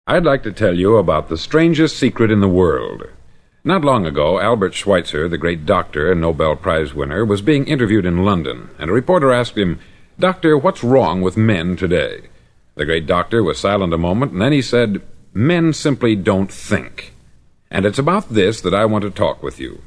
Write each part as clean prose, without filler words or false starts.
I'd like to tell you about the strangest secret in the world. Not long ago, Albert Schweitzer, the great doctor and Nobel Prize winner, was being interviewed in London, and a reporter asked him, "Doctor, what's wrong with men today?" The great doctor was silent a moment, and then he said, "Men simply don't think." And it's about this that I want to talk with you.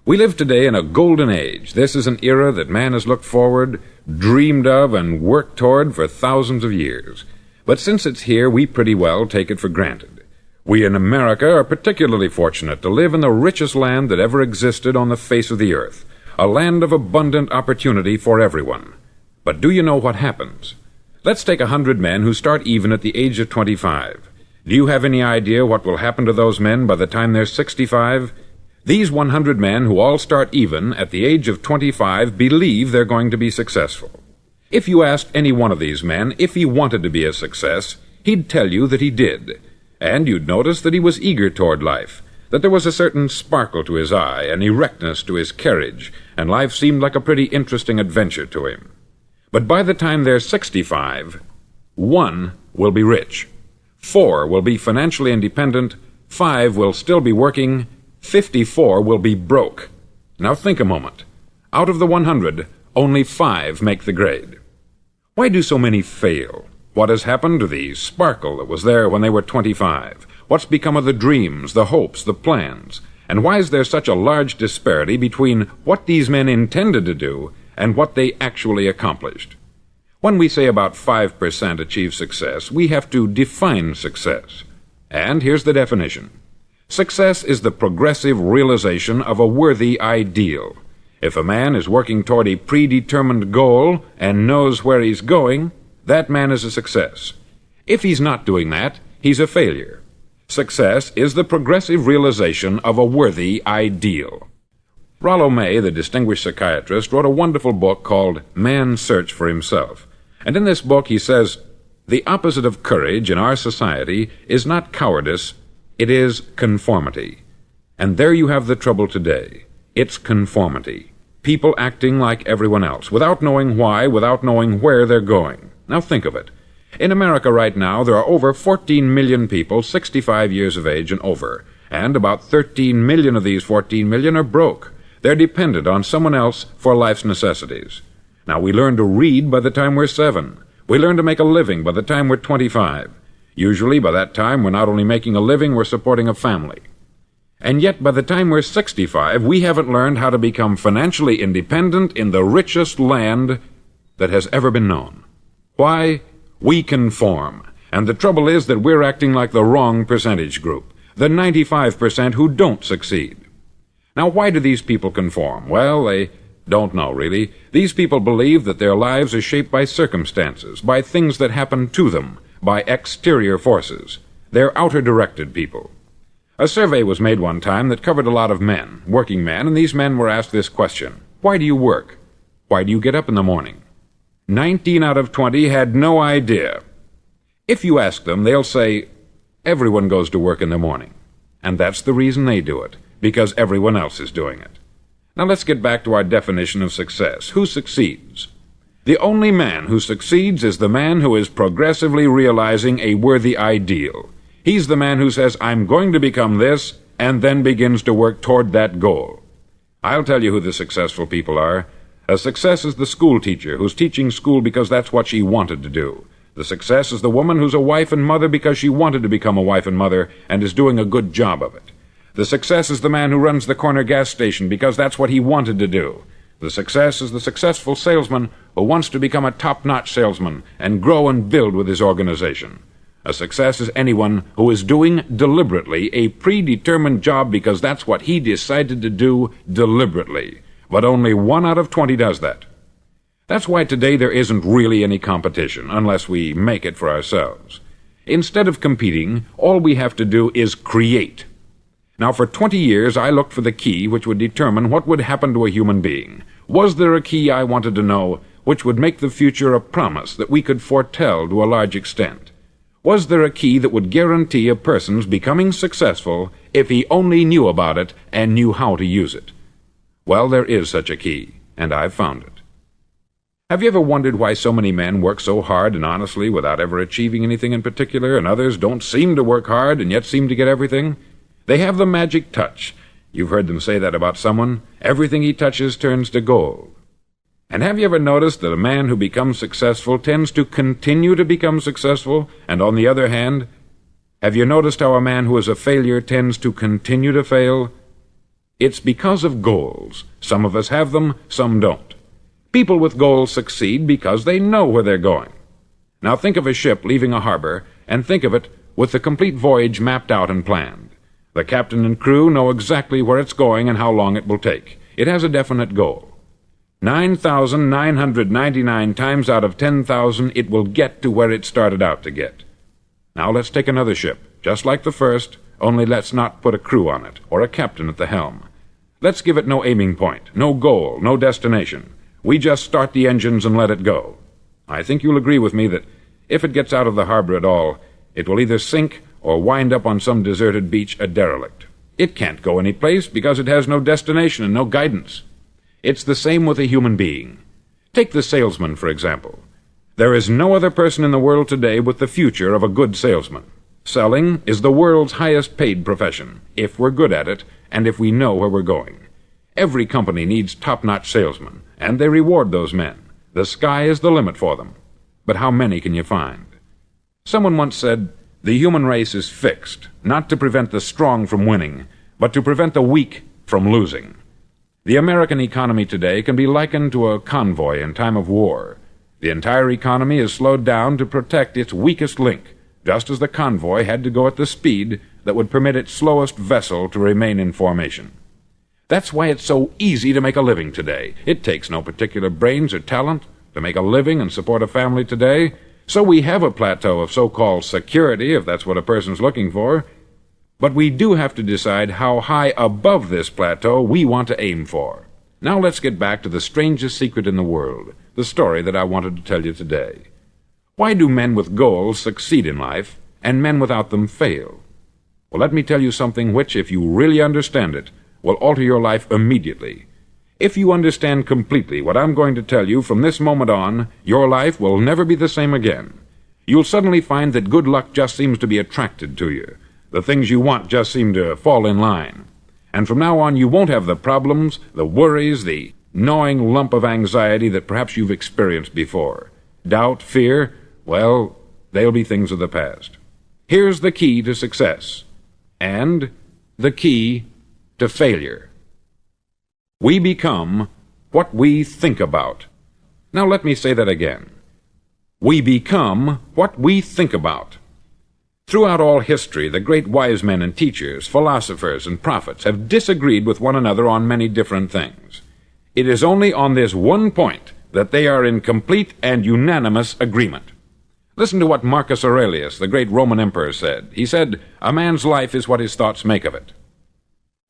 We live today in a golden age. This is an era that man has looked forward, dreamed of, and worked toward for thousands of years. But since it's here, we pretty well take it for granted. We in America are particularly fortunate to live in the richest land that ever existed on the face of the earth, a land of abundant opportunity for everyone. But do you know what happens? Let's take 100 men who start even at the age of 25. Do you have any idea what will happen to those men by the time they're 65? These 100 men who all start even at the age of 25 believe they're going to be successful. If you asked any one of these men if he wanted to be a success, he'd tell you that he did. And you'd notice that he was eager toward life, that there was a certain sparkle to his eye, an erectness to his carriage, and life seemed like a pretty interesting adventure to him. But by the time they're 65, 1 will be rich, 4 will be financially independent, 5 will still be working, 54 will be broke. Now think a moment. Out of the 100, only 5 make the grade. Why do so many fail? What has happened to the sparkle that was there when they were 25? What's become of the dreams, the hopes, the plans? And why is there such a large disparity between what these men intended to do and what they actually accomplished? When we say about 5% achieve success, we have to define success. And here's the definition. Success is the progressive realization of a worthy ideal. If a man is working toward a predetermined goal and knows where he's going, that man is a success. If he's not doing that, he's a failure. Success is the progressive realization of a worthy ideal. Rollo May, the distinguished psychiatrist, wrote a wonderful book called Man's Search for Himself. And in this book he says, the opposite of courage in our society is not cowardice, it is conformity. And there you have the trouble today. It's conformity. People acting like everyone else, without knowing why, without knowing where they're going. Now think of it. In America right now, there are over 14 million people 65 years of age and over, and about 13 million of these 14 million are broke. They're dependent on someone else for life's necessities. Now, we learn to read by the time we're 7. We learn to make a living by the time we're 25. Usually, by that time, we're not only making a living, we're supporting a family. And yet, by the time we're 65, we haven't learned how to become financially independent in the richest land that has ever been known. Why? We conform. And the trouble is that we're acting like the wrong percentage group, the 95% who don't succeed. Now, why do these people conform? Well, they don't know, really. These people believe that their lives are shaped by circumstances, by things that happen to them, by exterior forces. They're outer-directed people. A survey was made one time that covered a lot of men, working men, and these men were asked this question. Why do you work? Why do you get up in the morning? 19 out of 20 had no idea. If you ask them, they'll say, everyone goes to work in the morning. And that's the reason they do it, because everyone else is doing it. Now let's get back to our definition of success. Who succeeds? The only man who succeeds is the man who is progressively realizing a worthy ideal. He's the man who says, I'm going to become this, and then begins to work toward that goal. I'll tell you who the successful people are. A success is the school teacher who's teaching school because that's what she wanted to do. The success is the woman who's a wife and mother because she wanted to become a wife and mother and is doing a good job of it. The success is the man who runs the corner gas station because that's what he wanted to do. The success is the successful salesman who wants to become a top-notch salesman and grow and build with his organization. A success is anyone who is doing deliberately a predetermined job because that's what he decided to do deliberately. But only 1 out of 20 does that. That's why today there isn't really any competition, unless we make it for ourselves. Instead of competing, all we have to do is create. Now, for 20 years, I looked for the key which would determine what would happen to a human being. Was there a key, I wanted to know, which would make the future a promise that we could foretell to a large extent? Was there a key that would guarantee a person's becoming successful if he only knew about it and knew how to use it? Well, there is such a key, and I've found it. Have you ever wondered why so many men work so hard and honestly without ever achieving anything in particular, and others don't seem to work hard and yet seem to get everything? They have the magic touch. You've heard them say that about someone. Everything he touches turns to gold. And have you ever noticed that a man who becomes successful tends to continue to become successful, and on the other hand, have you noticed how a man who is a failure tends to continue to fail? It's because of goals. Some of us have them, some don't. People with goals succeed because they know where they're going. Now think of a ship leaving a harbor, and think of it with the complete voyage mapped out and planned. The captain and crew know exactly where it's going and how long it will take. It has a definite goal. 9,999 times out of 10,000 it will get to where it started out to get. Now let's take another ship, just like the first, only let's not put a crew on it, or a captain at the helm. Let's give it no aiming point, no goal, no destination. We just start the engines and let it go. I think you'll agree with me that if it gets out of the harbor at all, it will either sink or wind up on some deserted beach a derelict. It can't go any place because it has no destination and no guidance. It's the same with a human being. Take the salesman, for example. There is no other person in the world today with the future of a good salesman. Selling is the world's highest paid profession, if we're good at it and if we know where we're going. Every company needs top-notch salesmen, and they reward those men. The sky is the limit for them. But how many can you find? Someone once said, "The human race is fixed, not to prevent the strong from winning, but to prevent the weak from losing." The American economy today can be likened to a convoy in time of war. The entire economy is slowed down to protect its weakest link, just as the convoy had to go at the speed that would permit its slowest vessel to remain in formation. That's why it's so easy to make a living today. It takes no particular brains or talent to make a living and support a family today. So we have a plateau of so-called security, if that's what a person's looking for. But we do have to decide how high above this plateau we want to aim for. Now let's get back to the strangest secret in the world, the story that I wanted to tell you today. Why do men with goals succeed in life, and men without them fail? Well, let me tell you something which, if you really understand it, will alter your life immediately. If you understand completely what I'm going to tell you from this moment on, your life will never be the same again. You'll suddenly find that good luck just seems to be attracted to you. The things you want just seem to fall in line. And from now on, you won't have the problems, the worries, the gnawing lump of anxiety that perhaps you've experienced before. Doubt, fear, well, they'll be things of the past. Here's the key to success, and the key to failure. We become what we think about. Now let me say that again. We become what we think about. Throughout all history, the great wise men and teachers, philosophers and prophets have disagreed with one another on many different things. It is only on this one point that they are in complete and unanimous agreement. Listen to what Marcus Aurelius, the great Roman emperor, said. He said, "A man's life is what his thoughts make of it."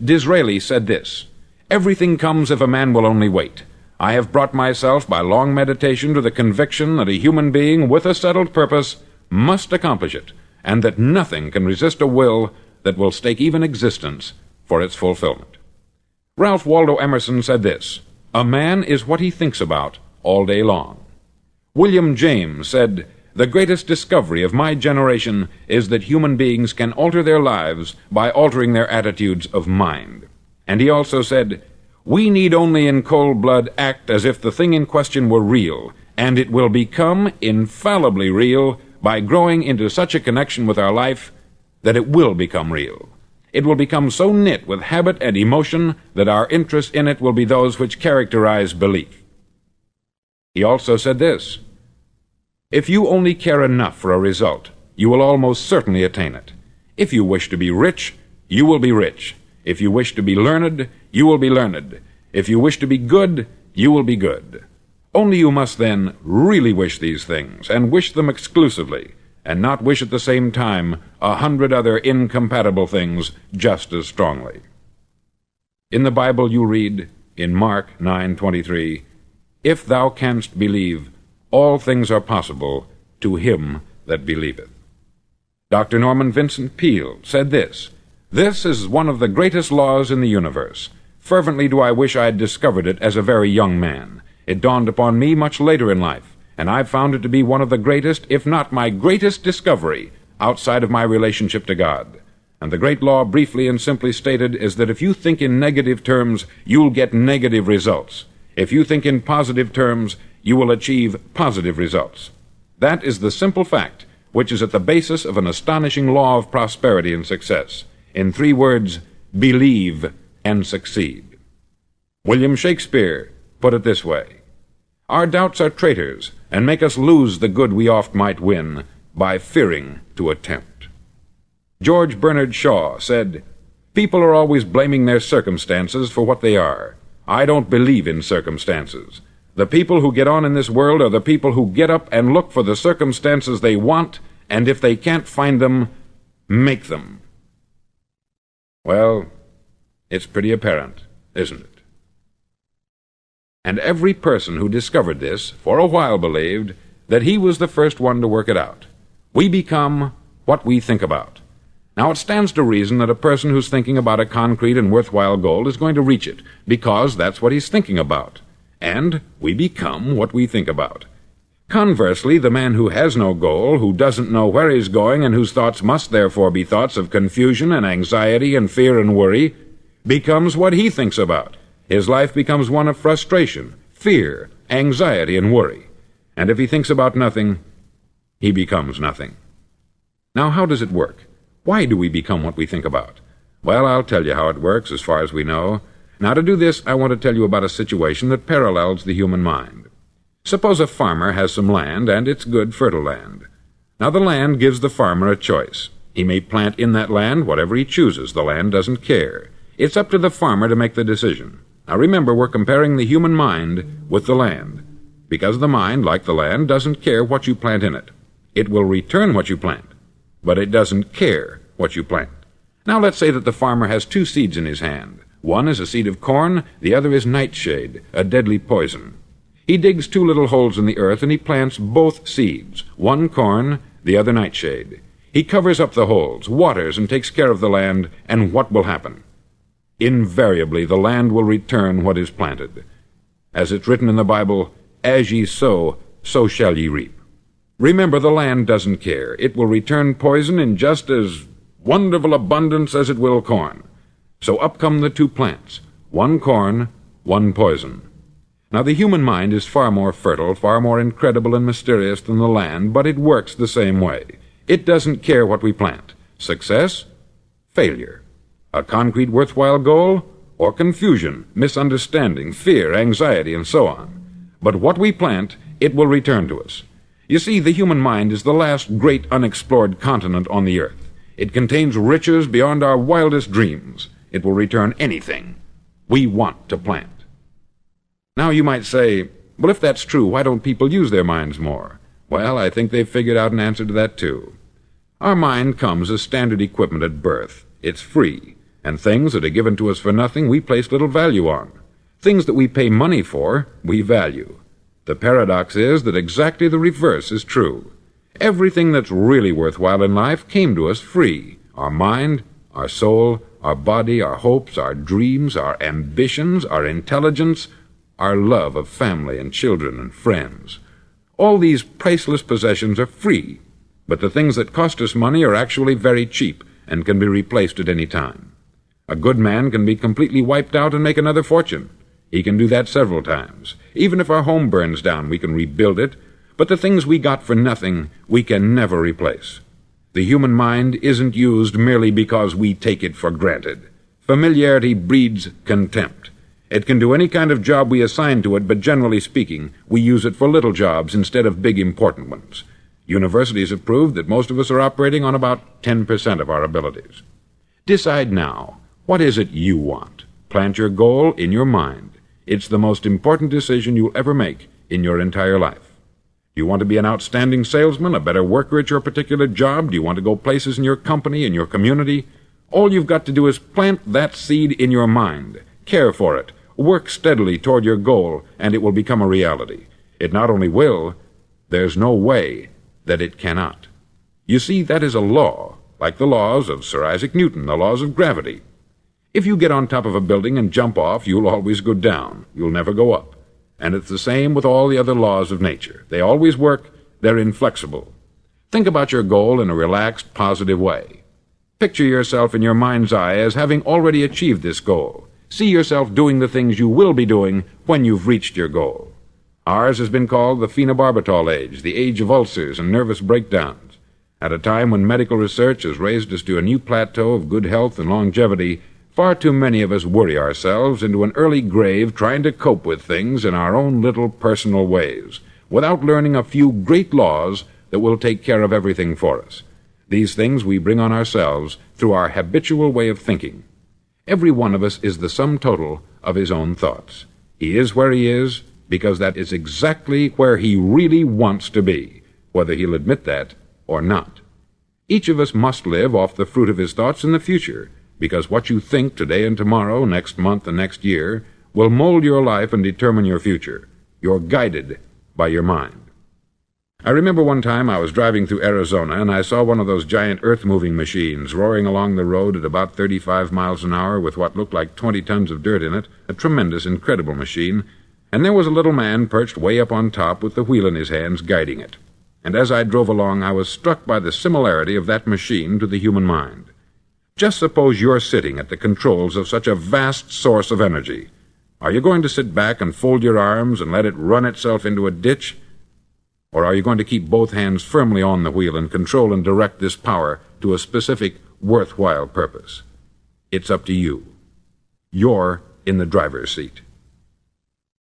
Disraeli said this, "Everything comes if a man will only wait. I have brought myself by long meditation to the conviction that a human being with a settled purpose must accomplish it, and that nothing can resist a will that will stake even existence for its fulfillment." Ralph Waldo Emerson said this, "A man is what he thinks about all day long." William James said, "The greatest discovery of my generation is that human beings can alter their lives by altering their attitudes of mind." And he also said, "We need only in cold blood act as if the thing in question were real, and it will become infallibly real by growing into such a connection with our life that it will become real. It will become so knit with habit and emotion that our interest in it will be those which characterize belief." He also said this, "If you only care enough for a result, you will almost certainly attain it. If you wish to be rich, you will be rich. If you wish to be learned, you will be learned. If you wish to be good, you will be good. Only you must then really wish these things, and wish them exclusively, and not wish at the same time 100 other incompatible things just as strongly." In the Bible you read, in Mark 9:23, "If thou canst believe, all things are possible to him that believeth." Dr. Norman Vincent Peale said this, "This is one of the greatest laws in the universe. Fervently do I wish I had discovered it as a very young man. It dawned upon me much later in life, and I've found it to be one of the greatest, if not my greatest discovery, outside of my relationship to God. And the great law, briefly and simply stated, is that if you think in negative terms, you'll get negative results. If you think in positive terms, you will achieve positive results. That is the simple fact which is at the basis of an astonishing law of prosperity and success. In 3 words, believe and succeed. William Shakespeare put it this way: "Our doubts are traitors, and make us lose the good we oft might win, by fearing to attempt." George Bernard Shaw said, "People are always blaming their circumstances for what they are. I don't believe in circumstances. The people who get on in this world are the people who get up and look for the circumstances they want, and if they can't find them, make them." Well, it's pretty apparent, isn't it? And every person who discovered this for a while believed that he was the first one to work it out. We become what we think about. Now, it stands to reason that a person who's thinking about a concrete and worthwhile goal is going to reach it, because that's what he's thinking about. And we become what we think about. Conversely, the man who has no goal, who doesn't know where he's going, and whose thoughts must therefore be thoughts of confusion and anxiety and fear and worry, becomes what he thinks about. His life becomes one of frustration, fear, anxiety, and worry. And if he thinks about nothing, he becomes nothing. Now, how does it work? Why do we become what we think about? Well, I'll tell you how it works as far as we know. Now, to do this, I want to tell you about a situation that parallels the human mind. Suppose a farmer has some land, and it's good, fertile land. Now, the land gives the farmer a choice. He may plant in that land whatever he chooses. The land doesn't care. It's up to the farmer to make the decision. Now, remember, we're comparing the human mind with the land, because the mind, like the land, doesn't care what you plant in it. It will return what you plant, but it doesn't care what you plant. Now, let's say that the farmer has 2 seeds in his hand. One is a seed of corn, the other is nightshade, a deadly poison. He digs 2 little holes in the earth, and he plants both seeds, one corn, the other nightshade. He covers up the holes, waters, and takes care of the land, and what will happen? Invariably, the land will return what is planted. As it's written in the Bible, "As ye sow, so shall ye reap." Remember, the land doesn't care. It will return poison in just as wonderful abundance as it will corn. So up come the 2 plants, one corn, one poison. Now, the human mind is far more fertile, far more incredible and mysterious than the land, but it works the same way. It doesn't care what we plant. Success, failure. A concrete, worthwhile goal, or confusion, misunderstanding, fear, anxiety, and so on. But what we plant, it will return to us. You see, the human mind is the last great unexplored continent on the earth. It contains riches beyond our wildest dreams. It will return anything we want to plant. Now, you might say, well, if that's true, why don't people use their minds more? Well, I think they've figured out an answer to that, too. Our mind comes as standard equipment at birth. It's free, and things that are given to us for nothing we place little value on. Things that we pay money for, we value. The paradox is that exactly the reverse is true. Everything that's really worthwhile in life came to us free. Our mind, our soul, our body, our hopes, our dreams, our ambitions, our intelligence, our love of family and children and friends. All these priceless possessions are free, but the things that cost us money are actually very cheap and can be replaced at any time. A good man can be completely wiped out and make another fortune. He can do that several times. Even if our home burns down, we can rebuild it, but the things we got for nothing, we can never replace. The human mind isn't used merely because we take it for granted. Familiarity breeds contempt. It can do any kind of job we assign to it, but generally speaking, we use it for little jobs instead of big important ones. Universities have proved that most of us are operating on about 10% of our abilities. Decide now, what is it you want? Plant your goal in your mind. It's the most important decision you'll ever make in your entire life. Do you want to be an outstanding salesman, a better worker at your particular job? Do you want to go places in your company, in your community? All you've got to do is plant that seed in your mind. Care for it. Work steadily toward your goal, and it will become a reality. It not only will, there's no way that it cannot. You see, that is a law, like the laws of Sir Isaac Newton, the laws of gravity. If you get on top of a building and jump off, you'll always go down. You'll never go up. And it's the same with all the other laws of nature. They always work. They're inflexible. Think about your goal in a relaxed, positive way. Picture yourself in your mind's eye as having already achieved this goal. See yourself doing the things you will be doing when you've reached your goal. Ours has been called the phenobarbital age, the age of ulcers and nervous breakdowns. At a time when medical research has raised us to a new plateau of good health and longevity, far too many of us worry ourselves into an early grave trying to cope with things in our own little personal ways, without learning a few great laws that will take care of everything for us. These things we bring on ourselves through our habitual way of thinking. Every one of us is the sum total of his own thoughts. He is where he is because that is exactly where he really wants to be, whether he'll admit that or not. Each of us must live off the fruit of his thoughts in the future, because what you think today and tomorrow, next month and next year, will mold your life and determine your future. You're guided by your mind. I remember one time I was driving through Arizona and I saw one of those giant earth-moving machines roaring along the road at about 35 miles an hour with what looked like 20 tons of dirt in it, a tremendous, incredible machine, and there was a little man perched way up on top with the wheel in his hands guiding it. And as I drove along, I was struck by the similarity of that machine to the human mind. Just suppose you're sitting at the controls of such a vast source of energy. Are you going to sit back and fold your arms and let it run itself into a ditch? Or are you going to keep both hands firmly on the wheel and control and direct this power to a specific, worthwhile purpose? It's up to you. You're in the driver's seat.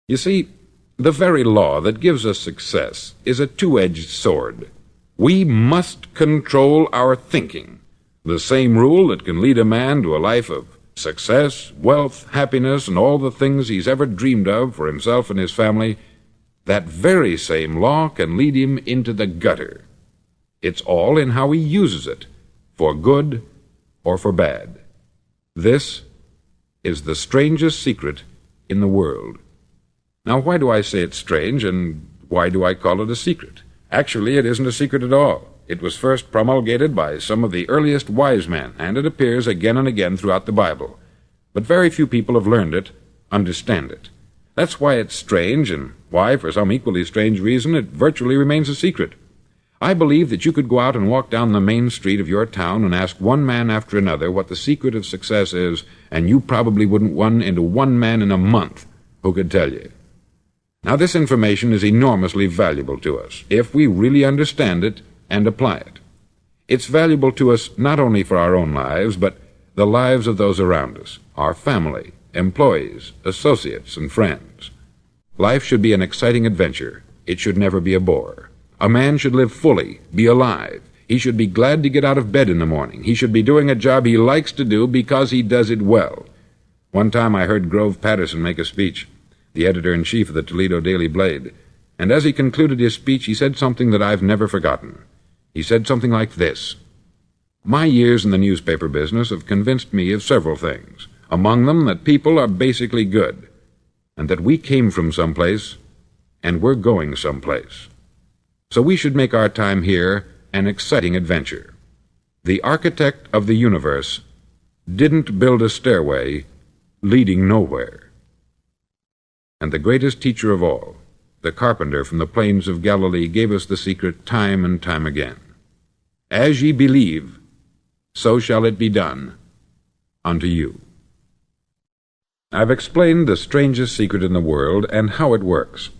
You see, the very law that gives us success is a two-edged sword. We must control our thinking. The same rule that can lead a man to a life of success, wealth, happiness, and all the things he's ever dreamed of for himself and his family, that very same law can lead him into the gutter. It's all in how he uses it, for good or for bad. This is the strangest secret in the world. Now, why do I say it's strange, and why do I call it a secret? Actually, it isn't a secret at all. It was first promulgated by some of the earliest wise men, and it appears again and again throughout the Bible. But very few people have learned it, understand it. That's why it's strange, and why, for some equally strange reason, it virtually remains a secret. I believe that you could go out and walk down the main street of your town and ask one man after another what the secret of success is, and you probably wouldn't run into one man in a month who could tell you. Now, this information is enormously valuable to us, if we really understand it and apply it. It's valuable to us not only for our own lives, but the lives of those around us, our family, employees, associates, and friends. Life should be an exciting adventure. It should never be a bore. A man should live fully, be alive. He should be glad to get out of bed in the morning. He should be doing a job he likes to do because he does it well. One time I heard Grove Patterson make a speech, the editor-in-chief of the Toledo Daily Blade, and as he concluded his speech, he said something that I've never forgotten. He said something like this: "My years in the newspaper business have convinced me of several things, among them that people are basically good, and that we came from someplace, and we're going someplace. So we should make our time here an exciting adventure. The architect of the universe didn't build a stairway leading nowhere." And the greatest teacher of all, the carpenter from the plains of Galilee, gave us the secret time and time again. As ye believe, so shall it be done unto you. I've explained the strangest secret in the world and how it works.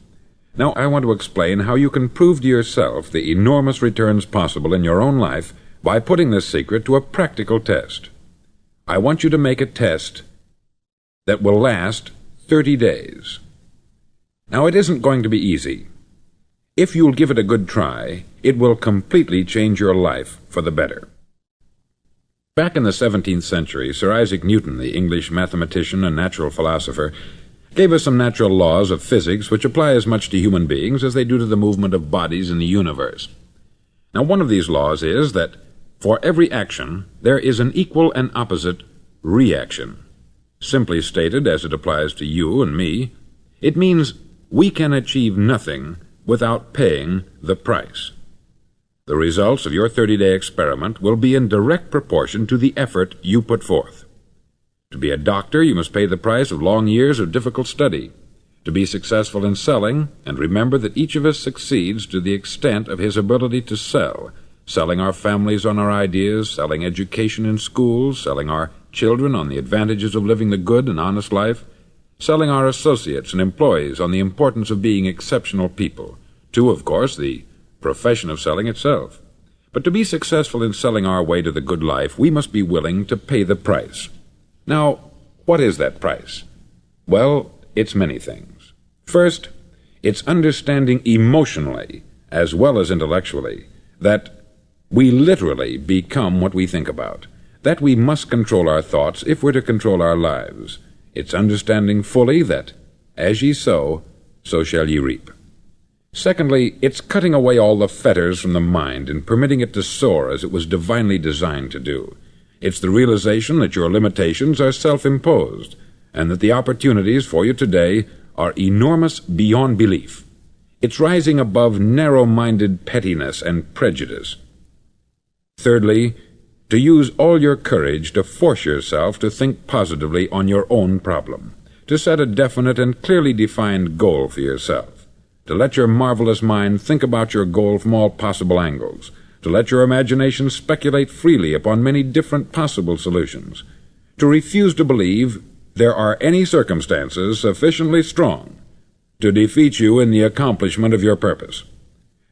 Now I want to explain how you can prove to yourself the enormous returns possible in your own life by putting this secret to a practical test. I want you to make a test that will last 30 days. Now, it isn't going to be easy. If you'll give it a good try, it will completely change your life for the better. Back in the 17th century, Sir Isaac Newton, the English mathematician and natural philosopher, gave us some natural laws of physics which apply as much to human beings as they do to the movement of bodies in the universe. Now, one of these laws is that for every action, there is an equal and opposite reaction. Simply stated, as it applies to you and me, it means we can achieve nothing without paying the price. The results of your 30-day experiment will be in direct proportion to the effort you put forth. To be a doctor, you must pay the price of long years of difficult study. to be successful in selling, and remember that each of us succeeds to the extent of his ability to sell, selling our families on our ideas, selling education in schools, selling our children on the advantages of living the good and honest life, selling our associates and employees on the importance of being exceptional people, to, of course, the profession of selling itself. But to be successful in selling our way to the good life, we must be willing to pay the price. Now, what is that price? Well, it's many things. First, it's understanding emotionally, as well as intellectually, that we literally become what we think about, that we must control our thoughts if we're to control our lives. It's understanding fully that, as ye sow, so shall ye reap. Secondly, it's cutting away all the fetters from the mind and permitting it to soar as it was divinely designed to do. It's the realization that your limitations are self-imposed, and that the opportunities for you today are enormous beyond belief. It's rising above narrow-minded pettiness and prejudice. Thirdly, to use all your courage to force yourself to think positively on your own problem, to set a definite and clearly defined goal for yourself, to let your marvelous mind think about your goal from all possible angles, to let your imagination speculate freely upon many different possible solutions, to refuse to believe there are any circumstances sufficiently strong to defeat you in the accomplishment of your purpose,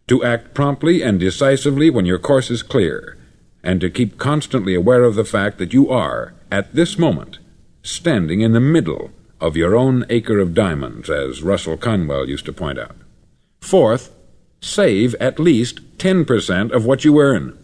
to act promptly and decisively when your course is clear, and to keep constantly aware of the fact that you are, at this moment, standing in the middle of your own acre of diamonds, as Russell Conwell used to point out. Fourth, save at least 10% of what you earn.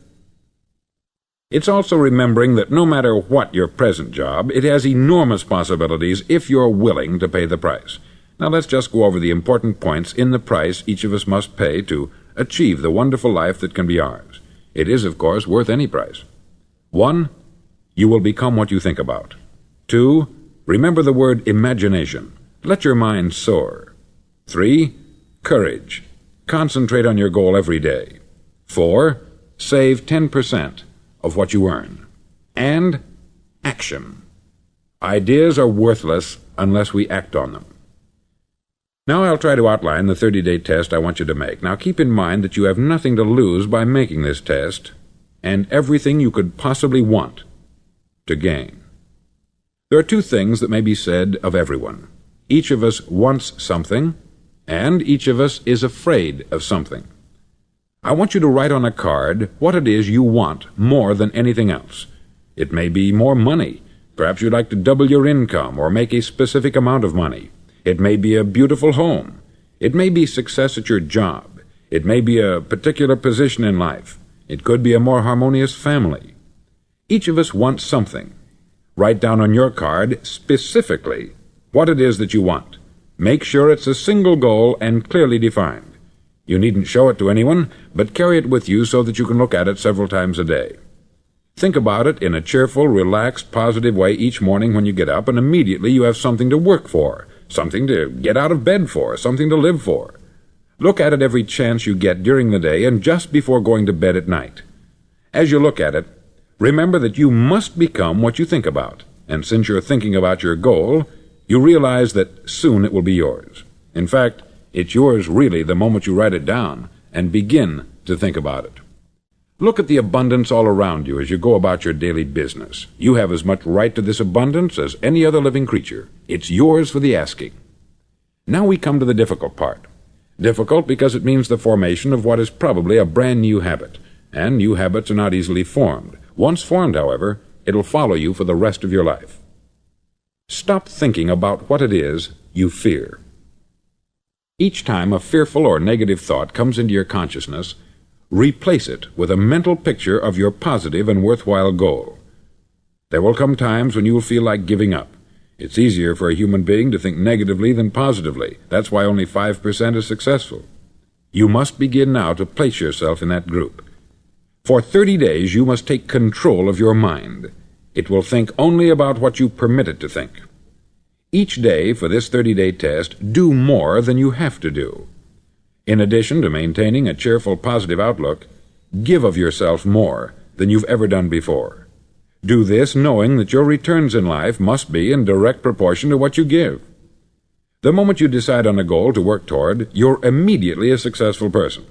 It's also remembering that no matter what your present job, it has enormous possibilities if you're willing to pay the price. Now let's just go over the important points in the price each of us must pay to achieve the wonderful life that can be ours. It is, of course, worth any price. 1. You will become what you think about. 2. Remember the word imagination. Let your mind soar. 3. Courage. Concentrate on your goal every day. 4. Save 10% of what you earn. And action. Ideas are worthless unless we act on them. Now I'll try to outline the 30-day test I want you to make. Now keep in mind that you have nothing to lose by making this test, and everything you could possibly want to gain. There are two things that may be said of everyone. Each of us wants something, and each of us is afraid of something. I want you to write on a card what it is you want more than anything else. It may be more money. Perhaps you'd like to double your income or make a specific amount of money. It may be a beautiful home. It may be success at your job. It may be a particular position in life. It could be a more harmonious family. Each of us wants something. Write down on your card specifically what it is that you want. Make sure it's a single goal and clearly defined. You needn't show it to anyone, but carry it with you so that you can look at it several times a day. Think about it in a cheerful, relaxed, positive way each morning when you get up, and immediately you have something to work for, something to get out of bed for, something to live for. Look at it every chance you get during the day and just before going to bed at night. As you look at it, remember that you must become what you think about, and since you're thinking about your goal, you realize that soon it will be yours. In fact, it's yours really the moment you write it down and begin to think about it. Look at the abundance all around you as you go about your daily business. You have as much right to this abundance as any other living creature. It's yours for the asking. Now we come to the difficult part. Difficult because it means the formation of what is probably a brand new habit, and new habits are not easily formed. Once formed, however, it'll follow you for the rest of your life. Stop thinking about what it is you fear. Each time a fearful or negative thought comes into your consciousness, replace it with a mental picture of your positive and worthwhile goal. There will come times when you will feel like giving up. It's easier for a human being to think negatively than positively. That's why only 5% is successful. You must begin now to place yourself in that group. For 30 days you must take control of your mind. It will think only about what you permit it to think. Each day for this 30-day test, do more than you have to do. In addition to maintaining a cheerful, positive outlook, give of yourself more than you've ever done before. Do this knowing that your returns in life must be in direct proportion to what you give. The moment you decide on a goal to work toward, you're immediately a successful person.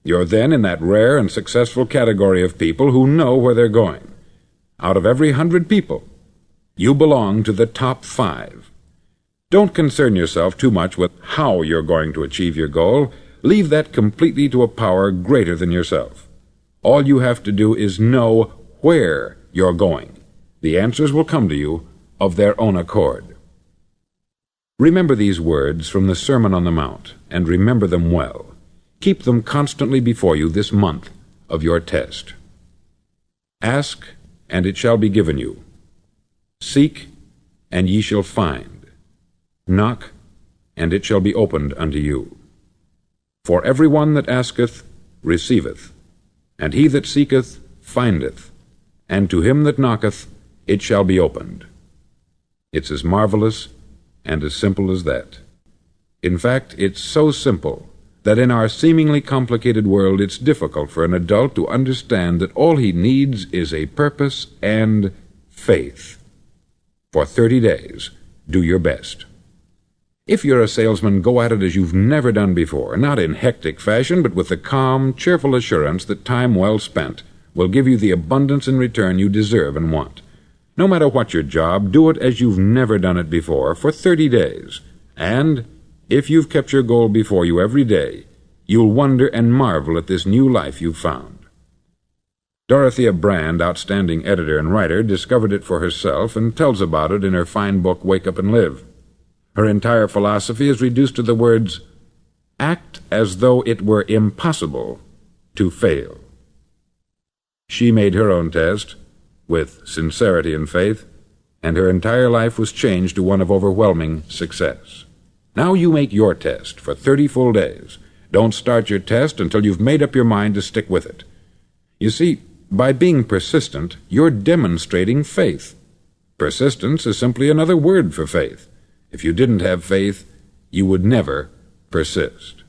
You're then in that rare and successful category of people who know where they're going. Out of every 100 people, you belong to the top 5. Don't concern yourself too much with how you're going to achieve your goal. Leave that completely to a power greater than yourself. All you have to do is know where you're going. The answers will come to you of their own accord. Remember these words from the Sermon on the Mount, and remember them well. Keep them constantly before you this month of your test. Ask, and it shall be given you. Seek, and ye shall find. Knock, and it shall be opened unto you. For every one that asketh receiveth, and he that seeketh findeth, and to him that knocketh it shall be opened. It's as marvelous and as simple as that. In fact, it's so simple that in our seemingly complicated world it's difficult for an adult to understand that all he needs is a purpose and faith. For 30 days, do your best. If you're a salesman, go at it as you've never done before, not in hectic fashion, but with the calm, cheerful assurance that time well spent will give you the abundance in return you deserve and want. No matter what your job, do it as you've never done it before for 30 days. And if you've kept your goal before you every day, you'll wonder and marvel at this new life you've found. Dorothea Brand, outstanding editor and writer, discovered it for herself and tells about it in her fine book, Wake Up and Live. Her entire philosophy is reduced to the words, act as though it were impossible to fail. She made her own test with sincerity and faith, and her entire life was changed to one of overwhelming success. Now you make your test for 30 full days. Don't start your test until you've made up your mind to stick with it. You see, by being persistent, you're demonstrating faith. Persistence is simply another word for faith. If you didn't have faith, you would never persist.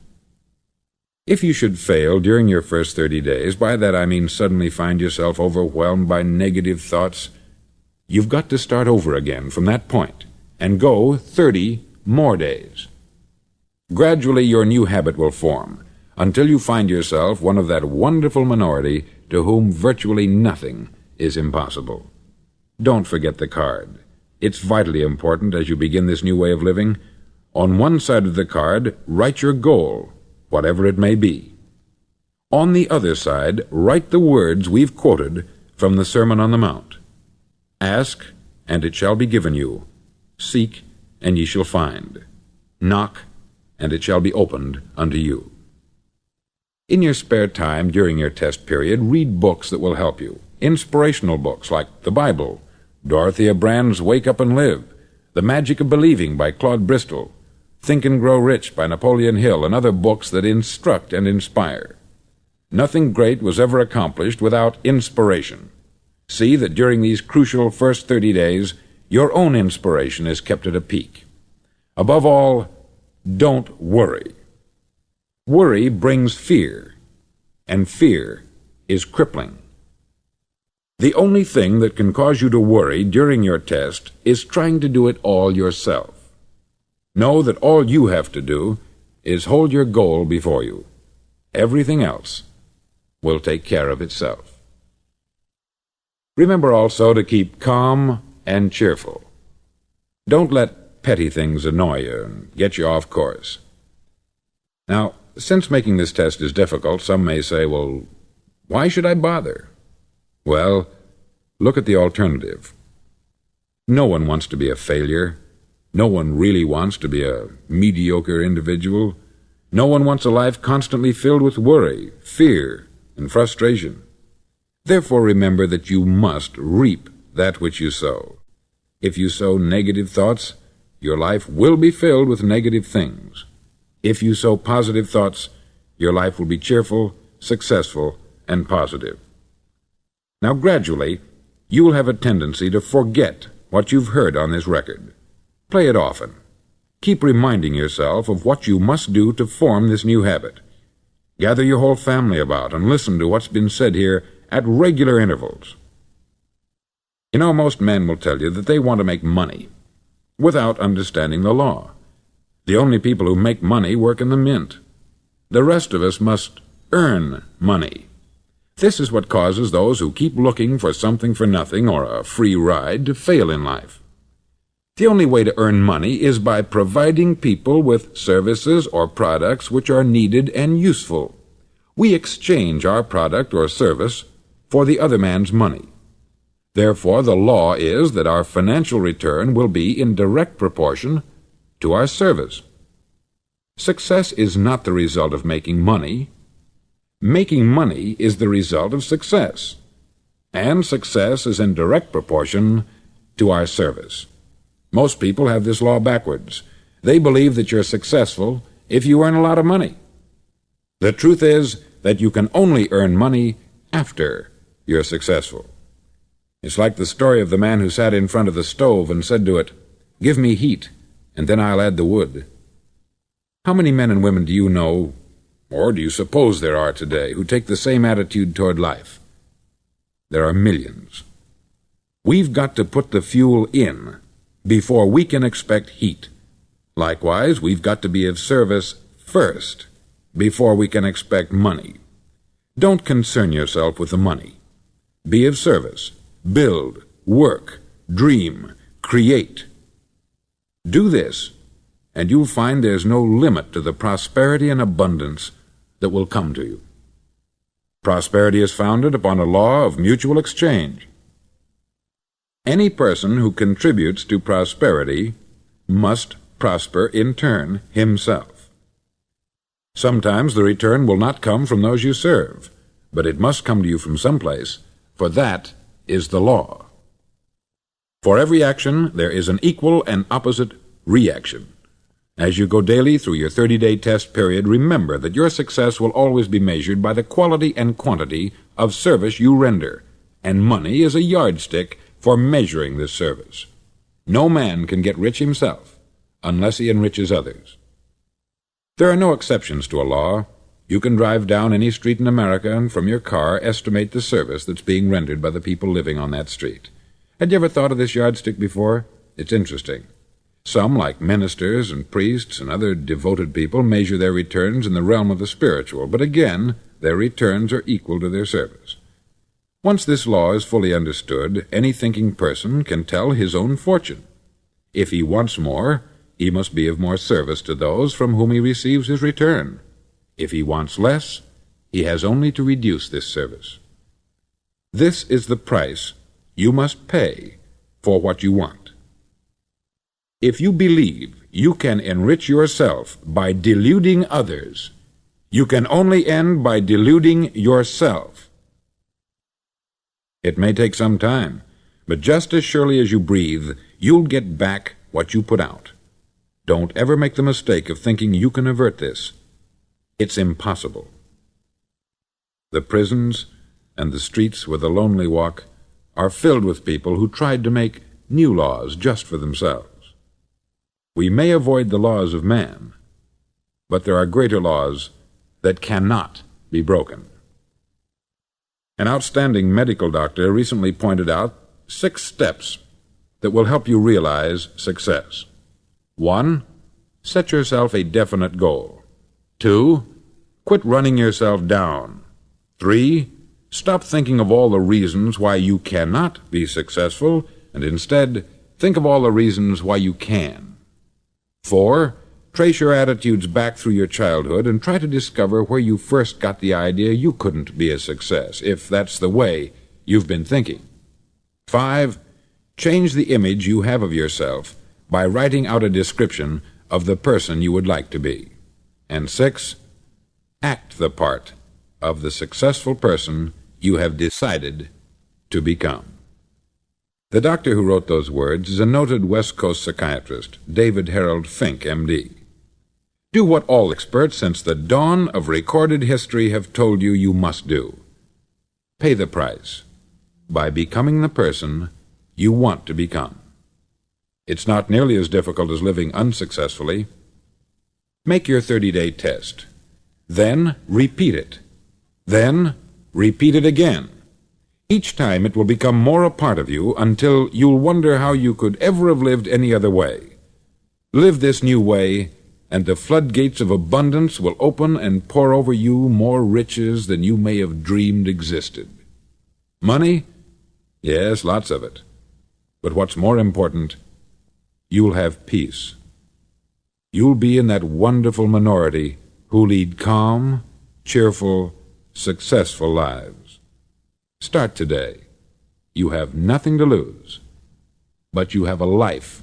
If you should fail during your first 30 days, by that I mean suddenly find yourself overwhelmed by negative thoughts, you've got to start over again from that point and go 30 more days. Gradually your new habit will form until you find yourself one of that wonderful minority to whom virtually nothing is impossible. Don't forget the card. It's vitally important as you begin this new way of living. On one side of the card, write your goal, whatever it may be. On the other side, write the words we've quoted from the Sermon on the Mount. Ask, and it shall be given you. Seek, and ye shall find. Knock, and it shall be opened unto you. In your spare time during your test period, read books that will help you. Inspirational books like the Bible, Dorothea Brand's Wake Up and Live, The Magic of Believing by Claude Bristol, Think and Grow Rich by Napoleon Hill, and other books that instruct and inspire. Nothing great was ever accomplished without inspiration. See that during these crucial first 30 days, your own inspiration is kept at a peak. Above all, don't worry. Worry brings fear, and fear is crippling. The only thing that can cause you to worry during your test is trying to do it all yourself. Know that all you have to do is hold your goal before you. Everything else will take care of itself. Remember also to keep calm and cheerful. Don't let petty things annoy you and get you off course. Now, since making this test is difficult, some may say, well, why should I bother? Well, look at the alternative. No one wants to be a failure. No one really wants to be a mediocre individual. No one wants a life constantly filled with worry, fear, and frustration. Therefore, remember that you must reap that which you sow. If you sow negative thoughts, your life will be filled with negative things. If you sow positive thoughts, your life will be cheerful, successful, and positive. Now, gradually, you will have a tendency to forget what you've heard on this record. Play it often. Keep reminding yourself of what you must do to form this new habit. Gather your whole family about and listen to what's been said here at regular intervals. You know, most men will tell you that they want to make money without understanding the law. The only people who make money work in the mint. The rest of us must earn money. This is what causes those who keep looking for something for nothing or a free ride to fail in life. The only way to earn money is by providing people with services or products which are needed and useful. We exchange our product or service for the other man's money. Therefore, the law is that our financial return will be in direct proportion to our service. Success is not the result of making money. Making money is the result of success, and success is in direct proportion to our service. Most people have this law backwards. They believe that you're successful if you earn a lot of money. The truth is that you can only earn money after you're successful. It's like the story of the man who sat in front of the stove and said to it, "Give me heat, and then I'll add the wood." How many men and women do you know, or do you suppose there are today, who take the same attitude toward life? There are millions. We've got to put the fuel in before we can expect heat. Likewise, we've got to be of service first before we can expect money. Don't concern yourself with the money. Be of service. Build, work, dream, create. Do this, and you'll find there's no limit to the prosperity and abundance that will come to you. Prosperity is founded upon a law of mutual exchange. Any person who contributes to prosperity must prosper in turn himself. Sometimes the return will not come from those you serve, but it must come to you from someplace, for that is the law. For every action, there is an equal and opposite reaction. As you go daily through your 30-day test period, remember that your success will always be measured by the quality and quantity of service you render, and money is a yardstick for measuring this service. No man can get rich himself unless he enriches others. There are no exceptions to a law. You can drive down any street in America and from your car estimate the service that's being rendered by the people living on that street. Had you ever thought of this yardstick before? It's interesting. Some, like ministers and priests and other devoted people, measure their returns in the realm of the spiritual, but again, their returns are equal to their service. Once this law is fully understood, any thinking person can tell his own fortune. If he wants more, he must be of more service to those from whom he receives his return. If he wants less, he has only to reduce this service. This is the price you must pay for what you want. If you believe you can enrich yourself by deluding others, you can only end by deluding yourself. It may take some time, but just as surely as you breathe, you'll get back what you put out. Don't ever make the mistake of thinking you can avert this. It's impossible. The prisons and the streets where the lonely walk are filled with people who tried to make new laws just for themselves. We may avoid the laws of man, but there are greater laws that cannot be broken. An outstanding medical doctor recently pointed out 6 steps that will help you realize success. 1. Set yourself a definite goal. 2. Quit running yourself down. 3. Stop thinking of all the reasons why you cannot be successful, and instead think of all the reasons why you can. 4. Trace your attitudes back through your childhood and try to discover where you first got the idea you couldn't be a success, if that's the way you've been thinking. 5. Change the image you have of yourself by writing out a description of the person you would like to be. And 6. Act the part of the successful person you have decided to become. The doctor who wrote those words is a noted West Coast psychiatrist, David Harold Fink, M.D. Do what all experts since the dawn of recorded history have told you you must do. Pay the price by becoming the person you want to become. It's not nearly as difficult as living unsuccessfully. Make your 30-day test. Then repeat it. Then repeat it again. Each time it will become more a part of you until you'll wonder how you could ever have lived any other way. Live this new way and the floodgates of abundance will open and pour over you more riches than you may have dreamed existed. Money? Yes, lots of it. But what's more important, you'll have peace. You'll be in that wonderful minority who lead calm, cheerful, successful lives. Start today. You have nothing to lose, but you have a life